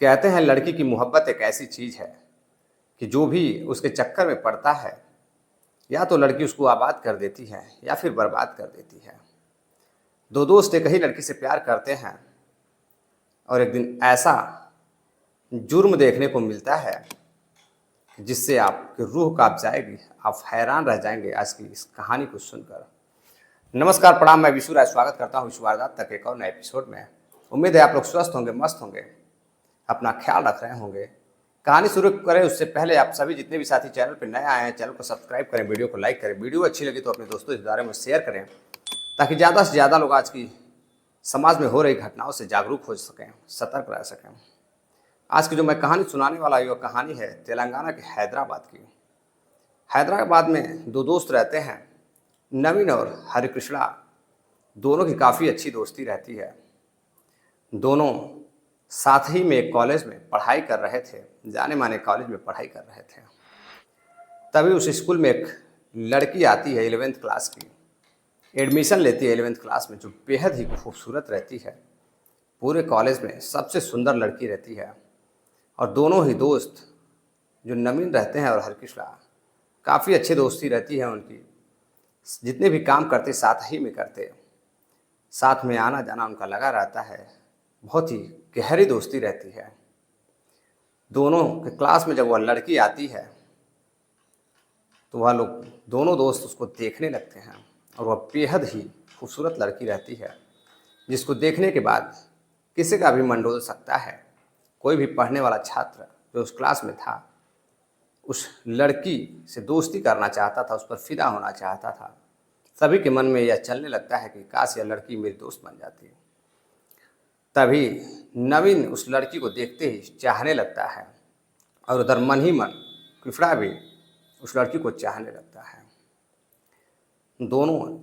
कहते हैं लड़की की मोहब्बत एक ऐसी चीज़ है कि जो भी उसके चक्कर में पड़ता है या तो लड़की उसको आबाद कर देती है या फिर बर्बाद कर देती है। दो दोस्त एक ही लड़की से प्यार करते हैं और एक दिन ऐसा जुर्म देखने को मिलता है जिससे आपकी रूह कांप जाएगी, आप हैरान रह जाएंगे आज की इस कहानी को सुनकर। नमस्कार, प्रणाम, मैं विशु राय स्वागत करता हूँ विश्व वारदात तक एक और नए एपिसोड में। उम्मीद है आप लोग स्वस्थ होंगे, मस्त होंगे, अपना ख्याल रख रहे होंगे। कहानी शुरू करें उससे पहले आप सभी जितने भी साथी चैनल पर नए आए हैं चैनल को सब्सक्राइब करें, वीडियो को लाइक करें, वीडियो अच्छी लगी तो अपने दोस्तों के बारे में शेयर करें ताकि ज़्यादा से ज़्यादा लोग आज की समाज में हो रही घटनाओं से जागरूक हो सकें, सतर्क रह सकें। आज की जो मैं कहानी सुनाने वाला हूँ, कहानी है तेलंगाना के हैदराबाद की। हैदराबाद में दो दोस्त रहते हैं, नवीन और हरिकृष्णा। दोनों की काफ़ी अच्छी दोस्ती रहती है। दोनों साथ ही में एक कॉलेज में पढ़ाई कर रहे थे, जाने माने कॉलेज में पढ़ाई कर रहे थे। तभी उस स्कूल में एक लड़की आती है 11वीं क्लास की, एडमिशन लेती है 11वीं क्लास में, जो बेहद ही खूबसूरत रहती है। पूरे कॉलेज में सबसे सुंदर लड़की रहती है। और दोनों ही दोस्त जो नवीन रहते हैं और हरिकृष्णा, काफ़ी अच्छी दोस्ती रहती है उनकी। जितने भी काम करते साथ ही में करते, साथ में आना जाना उनका लगा रहता है। बहुत ही गहरी दोस्ती रहती है। दोनों के क्लास में जब वह लड़की आती है तो वह लोग दोनों दोस्त उसको देखने लगते हैं और वह बेहद ही खूबसूरत लड़की रहती है, जिसको देखने के बाद किसी का भी मन डोल सकता है। कोई भी पढ़ने वाला छात्र जो उस क्लास में था उस लड़की से दोस्ती करना चाहता था, उस पर फिदा होना चाहता था। सभी के मन में यह चलने लगता है कि काश यह लड़की मेरी दोस्त बन जाती। तभी नवीन उस लड़की को देखते ही चाहने लगता है और उधर मन ही मन कृष्णा भी उस लड़की को चाहने लगता है। दोनों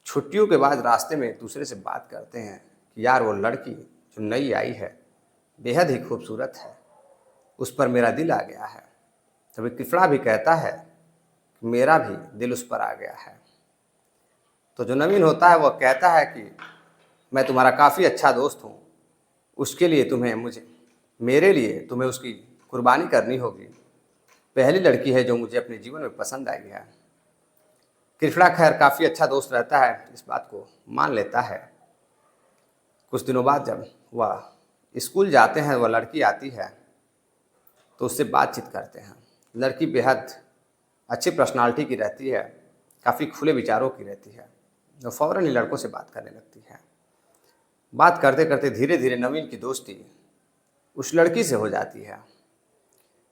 छुट्टियों के बाद रास्ते में एक दूसरे से बात करते हैं कि यार वो लड़की जो नई आई है बेहद ही खूबसूरत है, उस पर मेरा दिल आ गया है। तभी कृष्णा भी कहता है कि मेरा भी दिल उस पर आ गया है। तो जो नवीन होता है वह कहता है कि मैं तुम्हारा काफ़ी अच्छा दोस्त हूँ, उसके लिए मेरे लिए तुम्हें उसकी कुर्बानी करनी होगी। पहली लड़की है जो मुझे अपने जीवन में पसंद आई है। कृष्णा खैर काफ़ी अच्छा दोस्त रहता है, इस बात को मान लेता है। कुछ दिनों बाद जब वह स्कूल जाते हैं, वह लड़की आती है तो उससे बातचीत करते हैं। लड़की बेहद अच्छी पर्सनालिटी की रहती है, काफ़ी खुले विचारों की रहती है, जो फ़ौरन ही लड़कों से बात करने लगती है। बात करते करते धीरे धीरे नवीन की दोस्ती उस लड़की से हो जाती है।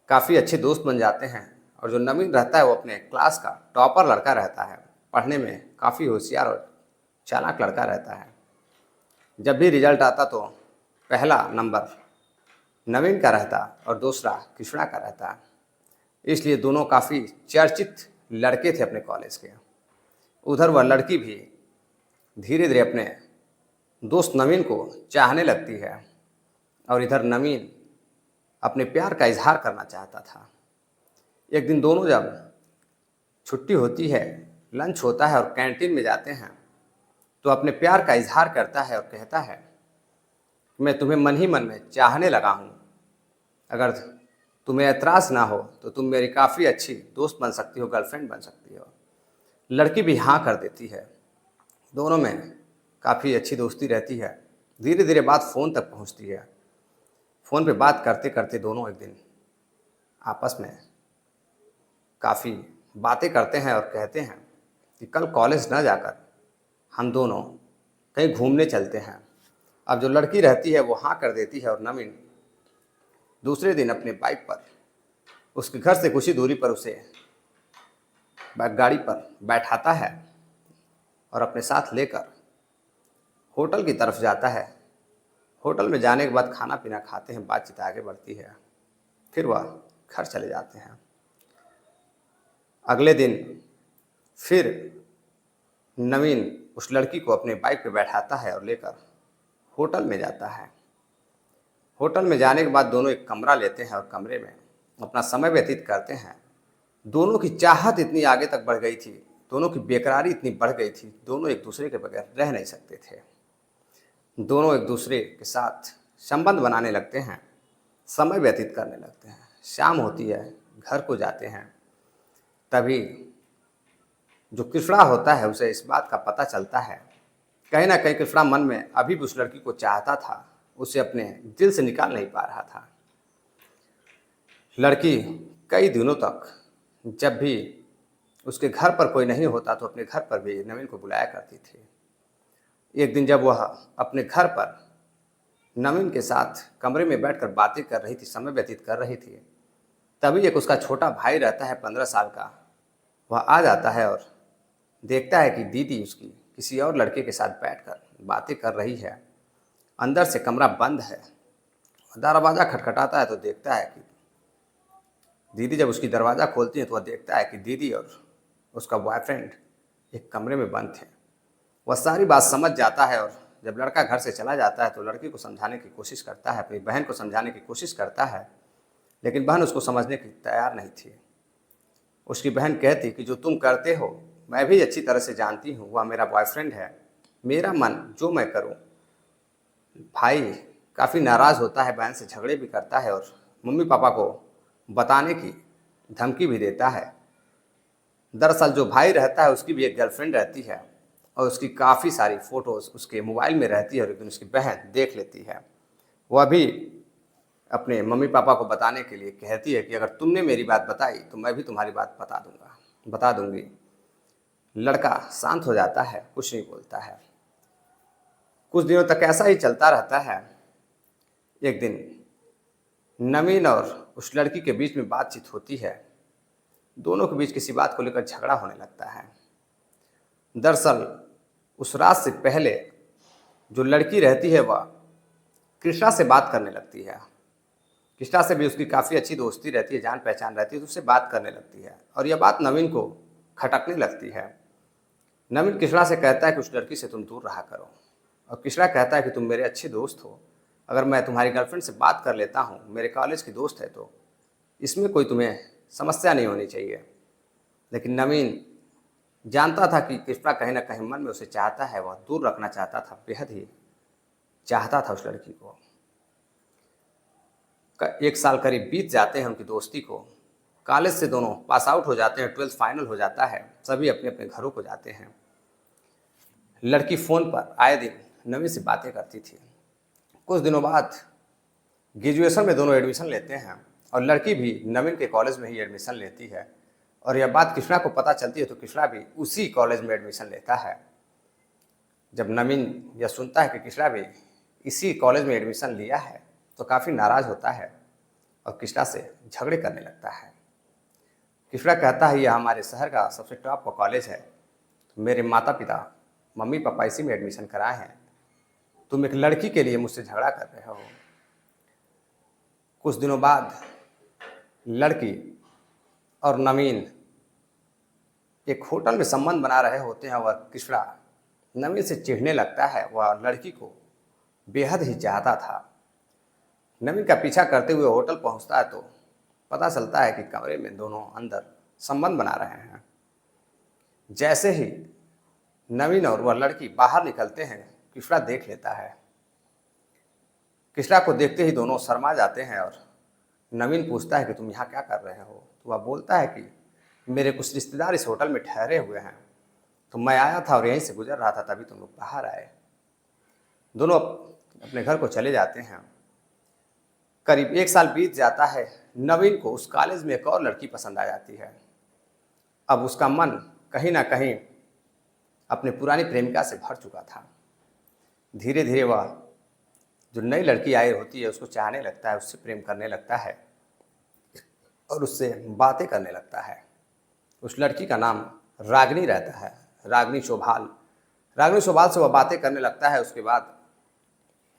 काफ़ी अच्छे दोस्त बन जाते हैं और जो नवीन रहता है वो अपने क्लास का टॉपर लड़का रहता है, पढ़ने में काफ़ी होशियार और चालाक लड़का रहता है। जब भी रिजल्ट आता तो पहला नंबर नवीन का रहता और दूसरा कृष्णा का रहता। इसलिए दोनों काफ़ी चर्चित लड़के थे अपने कॉलेज के। उधर वह लड़की भी धीरे धीरे अपने दोस्त नवीन को चाहने लगती है और इधर नवीन अपने प्यार का इजहार करना चाहता था। एक दिन दोनों जब छुट्टी होती है, लंच होता है और कैंटीन में जाते हैं तो अपने प्यार का इजहार करता है और कहता है मैं तुम्हें मन ही मन में चाहने लगा हूँ। अगर तुम्हें एतराज़ ना हो तो तुम मेरी काफ़ी अच्छी दोस्त बन सकती हो, गर्लफ्रेंड बन सकती हो। लड़की भी हाँ कर देती है। दोनों में काफ़ी अच्छी दोस्ती रहती है। धीरे धीरे बात फ़ोन तक पहुँचती है। फ़ोन पे बात करते करते दोनों एक दिन आपस में काफ़ी बातें करते हैं और कहते हैं कि कल कॉलेज न जाकर हम दोनों कहीं घूमने चलते हैं। अब जो लड़की रहती है वो हाँ कर देती है और नवीन दूसरे दिन अपने बाइक पर उसके घर से कुछ ही दूरी पर उसे गाड़ी पर बैठाता है और अपने साथ लेकर होटल की तरफ जाता है। होटल में जाने के बाद खाना पीना खाते हैं, बातचीत आगे बढ़ती है, फिर वह घर चले जाते हैं। अगले दिन फिर नवीन उस लड़की को अपने बाइक पे बैठाता है और लेकर होटल में जाता है। होटल में जाने के बाद दोनों एक कमरा लेते हैं और कमरे में अपना समय व्यतीत करते हैं। दोनों की चाहत इतनी आगे तक बढ़ गई थी, दोनों की बेकरारी इतनी बढ़ गई थी, दोनों एक दूसरे के बगैर रह नहीं सकते थे। दोनों एक दूसरे के साथ संबंध बनाने लगते हैं समय व्यतीत करने लगते हैं। शाम होती है, घर को जाते हैं, तभी जो कृष्णा होता है उसे इस बात का पता चलता है, कहीं ना कहीं कृष्णा मन में अभी भी उस लड़की को चाहता था, उसे अपने दिल से निकाल नहीं पा रहा था। लड़की कई दिनों तक जब भी उसके घर पर कोई नहीं होता तो अपने घर पर भी नवीन को बुलाया करती थी। एक दिन जब वह अपने घर पर नवीन के साथ कमरे में बैठकर बातें कर रही थी, समय व्यतीत कर रही थी, तभी एक उसका छोटा भाई रहता है 15 साल का, वह आ जाता है और देखता है कि दीदी उसकी किसी और लड़के के साथ बैठकर बातें कर रही है। अंदर से कमरा बंद है, दरवाज़ा खटखटाता है तो देखता है कि दीदी, जब उसकी दरवाज़ा खोलती है तो वह देखता है कि दीदी और उसका बॉयफ्रेंड एक कमरे में बंद थे। वह सारी बात समझ जाता है और जब लड़का घर से चला जाता है तो लड़की को समझाने की कोशिश करता है, अपनी बहन को समझाने की कोशिश करता है, लेकिन बहन उसको समझने की तैयार नहीं थी। उसकी बहन कहती कि जो तुम करते हो मैं भी अच्छी तरह से जानती हूँ, वह मेरा बॉयफ्रेंड है, मेरा मन जो मैं करूँ। भाई काफ़ी नाराज़ होता है, बहन से झगड़े भी करता है और मम्मी पापा को बताने की धमकी भी देता है। दरअसल जो भाई रहता है उसकी भी एक गर्लफ्रेंड रहती है और उसकी काफ़ी सारी फ़ोटोज़ उसके मोबाइल में रहती है और एक दिन उसकी बहन देख लेती है। वह भी अपने मम्मी पापा को बताने के लिए कहती है कि अगर तुमने मेरी बात बताई तो मैं भी तुम्हारी बात बता दूंगी। लड़का शांत हो जाता है, कुछ नहीं बोलता है। कुछ दिनों तक ऐसा ही चलता रहता है। एक दिन नवीन और उस लड़की के बीच में बातचीत होती है, दोनों के बीच किसी बात को लेकर झगड़ा होने लगता है। दरअसल उस रात से पहले जो लड़की रहती है वह कृष्णा से बात करने लगती है। कृष्णा से भी उसकी काफ़ी अच्छी दोस्ती रहती है, जान पहचान रहती है, तो उससे बात करने लगती है और यह बात नवीन को खटकने लगती है। नवीन कृष्णा से कहता है कि उस लड़की से तुम दूर रहा करो और कृष्णा कहता है कि तुम मेरे अच्छे दोस्त हो, अगर मैं तुम्हारी गर्लफ्रेंड से बात कर लेता हूँ, मेरे कॉलेज की दोस्त है, तो इसमें कोई तुम्हें समस्या नहीं होनी चाहिए। लेकिन नवीन जानता था कि कृष्णा कहीं ना कहीं मन में उसे चाहता है, वह दूर रखना चाहता था, बेहद ही चाहता था उस लड़की को। 1 साल करीब बीत जाते हैं उनकी दोस्ती को। कॉलेज से दोनों पास आउट हो जाते हैं, 12th फाइनल हो जाता है, सभी अपने अपने घरों को जाते हैं। लड़की फ़ोन पर आए दिन नवीन से बातें करती थी। कुछ दिनों बाद ग्रेजुएशन में दोनों एडमिशन लेते हैं और लड़की भी नवीन के कॉलेज में ही एडमिशन लेती है और यह बात कृष्णा को पता चलती है तो कृष्णा भी उसी कॉलेज में एडमिशन लेता है। जब नवीन यह सुनता है कि कृष्णा भी इसी कॉलेज में एडमिशन लिया है तो काफ़ी नाराज़ होता है और कृष्णा से झगड़े करने लगता है। कृष्णा कहता है, यह हमारे शहर का सबसे टॉप का कॉलेज है, मेरे माता पिता मम्मी पापा इसी में एडमिशन कराए हैं, तुम एक लड़की के लिए मुझसे झगड़ा कर रहे हो। कुछ दिनों बाद लड़की और नवीन एक होटल में संबंध बना रहे होते हैं और कृष्णा नवीन से चिढ़ने लगता है। वह लड़की को बेहद ही चाहता था। नवीन का पीछा करते हुए होटल पहुंचता है तो पता चलता है कि कमरे में दोनों अंदर संबंध बना रहे हैं। जैसे ही नवीन और वह लड़की बाहर निकलते हैं, कृष्णा देख लेता है। कृष्णा को देखते ही दोनों शर्मा जाते हैं और नवीन पूछता है कि तुम यहाँ क्या कर रहे हो। तो वह बोलता है कि मेरे कुछ रिश्तेदार इस होटल में ठहरे हुए हैं, तो मैं आया था और यहीं से गुजर रहा था, तभी तुम लोग बाहर आए। दोनों अपने घर को चले जाते हैं। करीब 1 साल बीत जाता है। नवीन को उस कॉलेज में एक और लड़की पसंद आ जाती है। अब उसका मन कहीं ना कहीं अपने पुरानी प्रेमिका से भर चुका था। धीरे धीरे वह जो नई लड़की आई होती है उसको चाहने लगता है, उससे प्रेम करने लगता है और उससे बातें करने लगता है। उस लड़की का नाम रागिनी रहता है, रागिनी शोभाल। रागिनी शोभाल से वह बातें करने लगता है। उसके बाद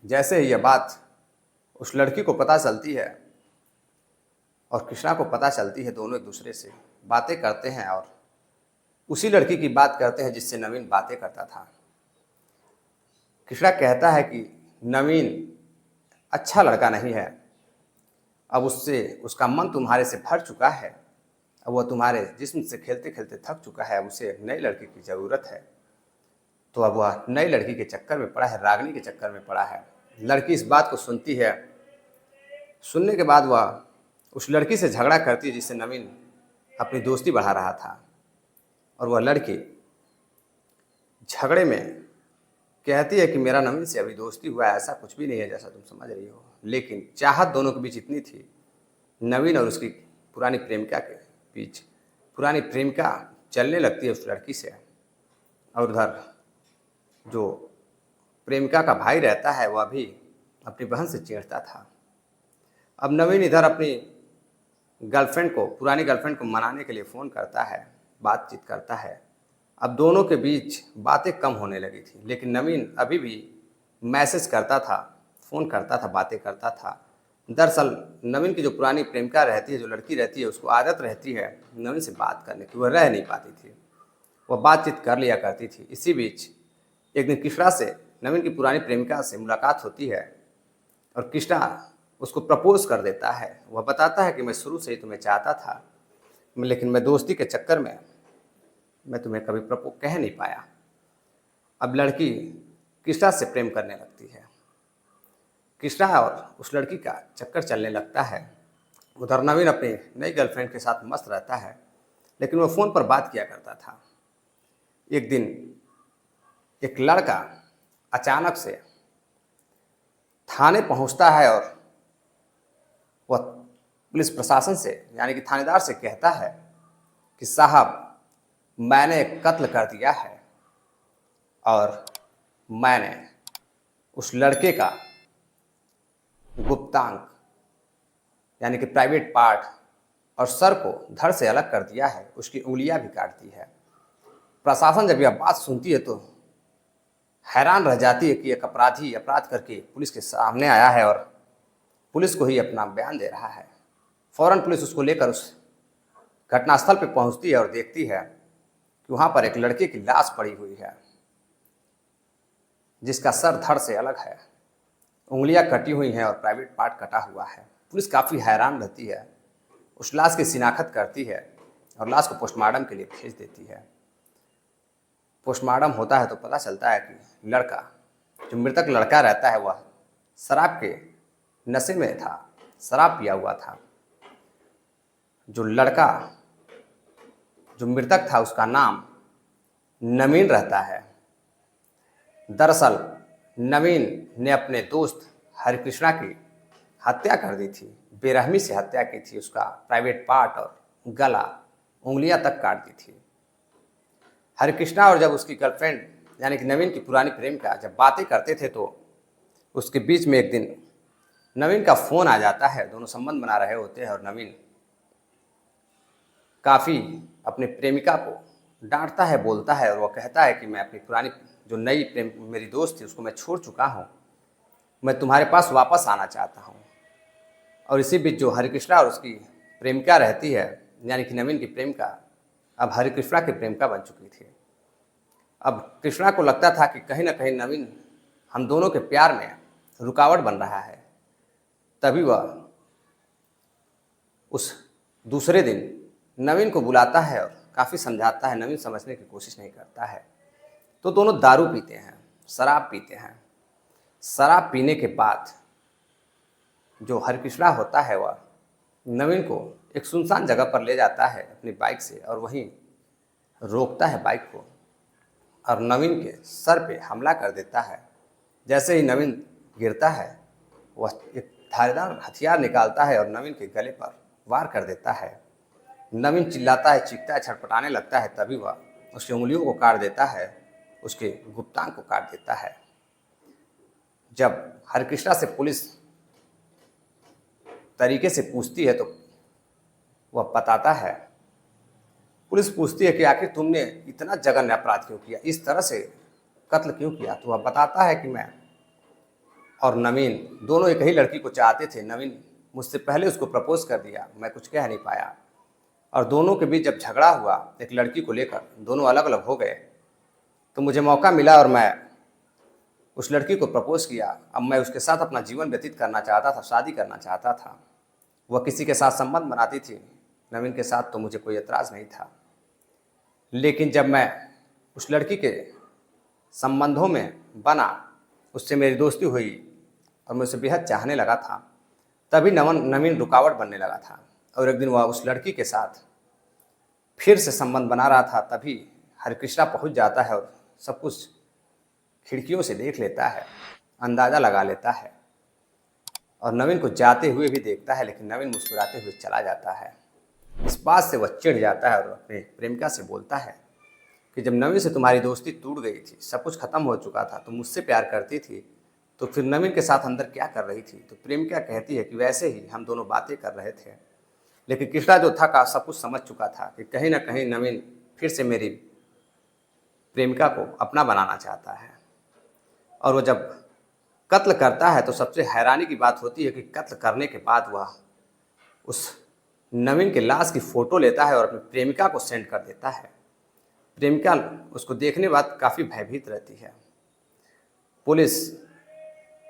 जैसे ही यह बात उस लड़की को पता चलती है और कृष्णा को पता चलती है, दोनों एक दूसरे से बातें करते हैं और उसी लड़की की बात करते हैं जिससे नवीन बातें करता था। कृष्णा कहता है कि नवीन अच्छा लड़का नहीं है, अब उसका मन तुम्हारे से भर चुका है, अब वह तुम्हारे जिस्म से खेलते खेलते थक चुका है, अब उसे नई लड़की की ज़रूरत है। तो अब वह नई लड़की के चक्कर में पड़ा है, रागिनी के चक्कर में पड़ा है। लड़की इस बात को सुनती है, सुनने के बाद वह उस लड़की से झगड़ा करती है जिससे नवीन अपनी दोस्ती बढ़ा रहा था। और वह लड़की झगड़े में कहती है कि मेरा नवीन से अभी दोस्ती हुआ है, ऐसा कुछ भी नहीं है जैसा तुम समझ रही हो। लेकिन चाहत दोनों के बीच इतनी थी, नवीन और उसकी पुरानी प्रेमिका के बीच। पुरानी प्रेमिका चलने लगती है उस लड़की से, और उधर जो प्रेमिका का भाई रहता है वह भी अपनी बहन से चिढ़ता था। अब नवीन इधर अपनी गर्लफ्रेंड को, पुरानी गर्लफ्रेंड को मनाने के लिए फ़ोन करता है, बातचीत करता है। अब दोनों के बीच बातें कम होने लगी थी, लेकिन नवीन अभी भी मैसेज करता था, फ़ोन करता था, बातें करता था। दरअसल नवीन की जो पुरानी प्रेमिका रहती है, जो लड़की रहती है, उसको आदत रहती है नवीन से बात करने की, वह रह नहीं पाती थी, वह बातचीत कर लिया करती थी। इसी बीच एक दिन कृष्णा से, नवीन की पुरानी प्रेमिका से मुलाकात होती है और कृष्णा उसको प्रपोज कर देता है। वह बताता है कि मैं शुरू से ही तुम्हें चाहता था, लेकिन मैं दोस्ती के चक्कर में मैं तुम्हें कभी प्रपोज कह नहीं पाया। अब लड़की कृष्णा से प्रेम करने लगती है, कृष्णा और उस लड़की का चक्कर चलने लगता है। उधर नवीन अपनी नई गर्लफ्रेंड के साथ मस्त रहता है, लेकिन वह फ़ोन पर बात किया करता था। एक दिन एक लड़का अचानक से थाने पहुंचता है और वह पुलिस प्रशासन से, यानी कि थानेदार से कहता है कि साहब, मैंने कत्ल कर दिया है और मैंने उस लड़के का गुप्तांग, यानी कि प्राइवेट पार्ट और सर को धड़ से अलग कर दिया है, उसकी उंगलियां भी काट दी है। प्रशासन जब यह बात सुनती है तो हैरान रह जाती है कि एक अपराधी अपराध करके पुलिस के सामने आया है और पुलिस को ही अपना बयान दे रहा है। फौरन पुलिस उसको लेकर उस घटनास्थल पर पहुंचती है और देखती है कि वहाँ पर एक लड़के की लाश पड़ी हुई है, जिसका सर धड़ से अलग है, उंगलियां कटी हुई हैं और प्राइवेट पार्ट कटा हुआ है। पुलिस काफ़ी हैरान रहती है, उस लाश की शिनाख्त करती है और लाश को पोस्टमार्टम के लिए भेज देती है। पोस्टमार्टम होता है तो पता चलता है कि लड़का, जो मृतक लड़का रहता है, वह शराब के नशे में था, शराब पिया हुआ था। जो लड़का, जो मृतक था, उसका नाम नवीन रहता है। दरअसल नवीन ने अपने दोस्त हरिकृष्णा की हत्या कर दी थी, बेरहमी से हत्या की थी, उसका प्राइवेट पार्ट और गला, उंगलियां तक काट दी थी। हरिकृष्णा और जब उसकी गर्लफ्रेंड, यानी कि नवीन की पुरानी प्रेमिका, जब बातें करते थे तो उसके बीच में एक दिन नवीन का फ़ोन आ जाता है। दोनों संबंध बना रहे होते हैं और नवीन काफ़ी अपनी प्रेमिका को डांटता है, बोलता है, और वह कहता है कि मैं अपनी पुरानी, जो नई प्रेम मेरी दोस्त थी, उसको मैं छोड़ चुका हूँ, मैं तुम्हारे पास वापस आना चाहता हूँ। और इसी बीच जो हरिकृष्णा और उसकी प्रेमिका रहती है, यानी कि नवीन की प्रेमिका, अब हरिकृष्णा की प्रेमिका बन चुकी थी। अब कृष्णा को लगता था कि कहीं ना कहीं नवीन हम दोनों के प्यार में रुकावट बन रहा है। तभी वह उस दूसरे दिन नवीन को बुलाता है और काफ़ी समझाता है। नवीन समझने की कोशिश नहीं करता है, तो दोनों दारू पीते हैं, शराब पीते हैं। शराब पीने के बाद जो हरिकृष्णा होता है, वह नवीन को एक सुनसान जगह पर ले जाता है अपनी बाइक से और वहीं रोकता है बाइक को और नवीन के सर पे हमला कर देता है। जैसे ही नवीन गिरता है, वह एक धारदार हथियार निकालता है और नवीन के गले पर वार कर देता है। नवीन चिल्लाता है, चीखता है, छटपटाने लगता है। तभी वह उसकी उंगलियों को काट देता है, उसके गुप्तांग को काट देता है। जब हरिकृष्णा से पुलिस तरीके से पूछती है तो वह बताता है, पुलिस पूछती है कि आखिर तुमने इतना जघन्य अपराध क्यों किया, इस तरह से कत्ल क्यों किया। तो वह बताता है कि मैं और नवीन दोनों एक ही लड़की को चाहते थे। नवीन मुझसे पहले उसको प्रपोज कर दिया, मैं कुछ कह नहीं पाया, और दोनों के बीच जब झगड़ा हुआ एक लड़की को लेकर, दोनों अलग अलग हो गए, तो मुझे मौका मिला और मैं उस लड़की को प्रपोज किया। अब मैं उसके साथ अपना जीवन व्यतीत करना चाहता था, शादी करना चाहता था। वह किसी के साथ संबंध बनाती थी नवीन के साथ, तो मुझे कोई एतराज़ नहीं था। लेकिन जब मैं उस लड़की के संबंधों में बना, उससे मेरी दोस्ती हुई और मैं उसे बेहद चाहने लगा था, तभी नवीन रुकावट बनने लगा था। और एक दिन वह उस लड़की के साथ फिर से संबंध बना रहा था, तभी हरिकृष्णा पहुंच जाता है और सब कुछ खिड़कियों से देख लेता है, अंदाज़ा लगा लेता है और नवीन को जाते हुए भी देखता है, लेकिन नवीन मुस्कुराते हुए चला जाता है। इस बात से वह चिढ़ जाता है और अपने प्रेमिका से बोलता है कि जब नवीन से तुम्हारी दोस्ती टूट गई थी, सब कुछ खत्म हो चुका था, तुम मुझसे प्यार करती थी, तो फिर नवीन के साथ अंदर क्या कर रही थी? तो प्रेमिका कहती है कि वैसे ही हम दोनों बातें कर रहे थे। लेकिन कृष्णा जो था सब कुछ समझ चुका था कि कहीं ना कहीं नवीन फिर से मेरी प्रेमिका को अपना बनाना चाहता है। और वो जब कत्ल करता है तो सबसे हैरानी की बात होती है कि कत्ल करने के बाद वह उस नवीन के लाश की फ़ोटो लेता है और अपनी प्रेमिका को सेंड कर देता है। प्रेमिका उसको देखने बाद काफ़ी भयभीत रहती है। पुलिस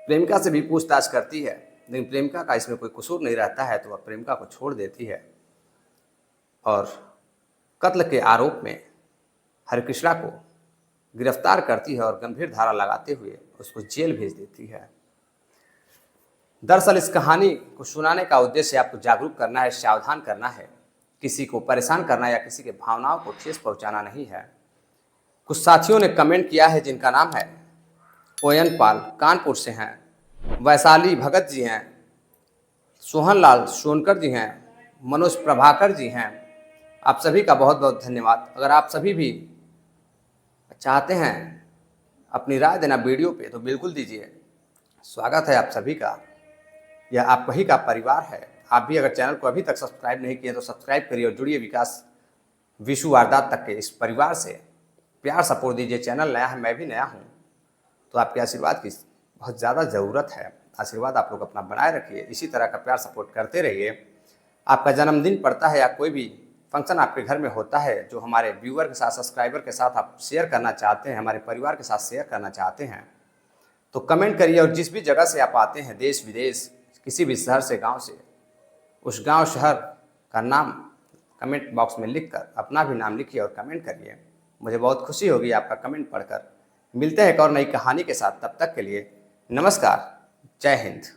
प्रेमिका से भी पूछताछ करती है, लेकिन प्रेमिका का इसमें कोई कसूर नहीं रहता है, तो वह प्रेमिका को छोड़ देती है और कत्ल के आरोप में हरिकृष्णा को गिरफ्तार करती है और गंभीर धारा लगाते हुए उसको जेल भेज देती है। दरअसल इस कहानी को सुनाने का उद्देश्य आपको जागरूक करना है, सावधान करना है, किसी को परेशान करना या किसी के भावनाओं को ठेस पहुंचाना नहीं है। कुछ साथियों ने कमेंट किया है जिनका नाम है ओयन पाल, कानपुर से हैं, वैशाली भगत जी हैं, सोहन लाल सोनकर जी हैं, मनोज प्रभाकर जी हैं। आप सभी का बहुत बहुत धन्यवाद। अगर आप सभी भी चाहते हैं अपनी राय देना वीडियो पे तो बिल्कुल दीजिए, स्वागत है आप सभी का। यह आप ही का परिवार है। आप भी अगर चैनल को अभी तक सब्सक्राइब नहीं किए तो सब्सक्राइब करिए और जुड़िए विकास विशु वारदात तक के इस परिवार से। प्यार सपोर्ट दीजिए। चैनल नया है, मैं भी नया हूँ, तो आपके आशीर्वाद की बहुत ज़्यादा ज़रूरत है। आशीर्वाद आप लोग अपना बनाए रखिए, इसी तरह का प्यार सपोर्ट करते रहिए। आपका जन्मदिन पड़ता है या कोई भी फंक्शन आपके घर में होता है जो हमारे व्यूअर के साथ, सब्सक्राइबर के साथ आप शेयर करना चाहते हैं, हमारे परिवार के साथ शेयर करना चाहते हैं, तो कमेंट करिए। और जिस भी जगह से आप आते हैं, देश विदेश, किसी भी शहर से, गांव से, उस गांव शहर का नाम कमेंट बॉक्स में लिखकर अपना भी नाम लिखिए और कमेंट करिए। मुझे बहुत खुशी होगी आपका कमेंट पढ़कर। मिलते हैं एक और नई कहानी के साथ, तब तक के लिए नमस्कार, जय हिंद।